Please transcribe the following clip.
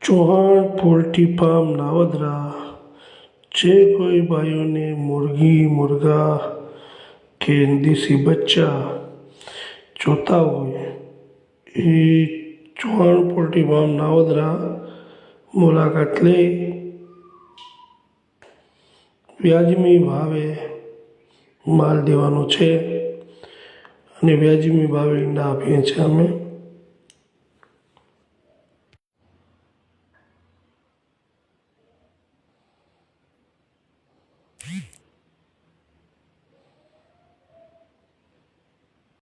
Chauhan poultry farm Navdra જે કોઈ ભાઈઓને મુર્ગી મુર્ગા કે દેશી બચ્ચા જોતા હોય એ ચૌહાણ પોલ્ટ્રી ફાર્મ નાવદરા મુલાકાત લઈ વ્યાજબી ભાવે માલ દેવાનો છે અને વ્યાજબી ભાવે ઈંડા આપીએ છીએ અમે।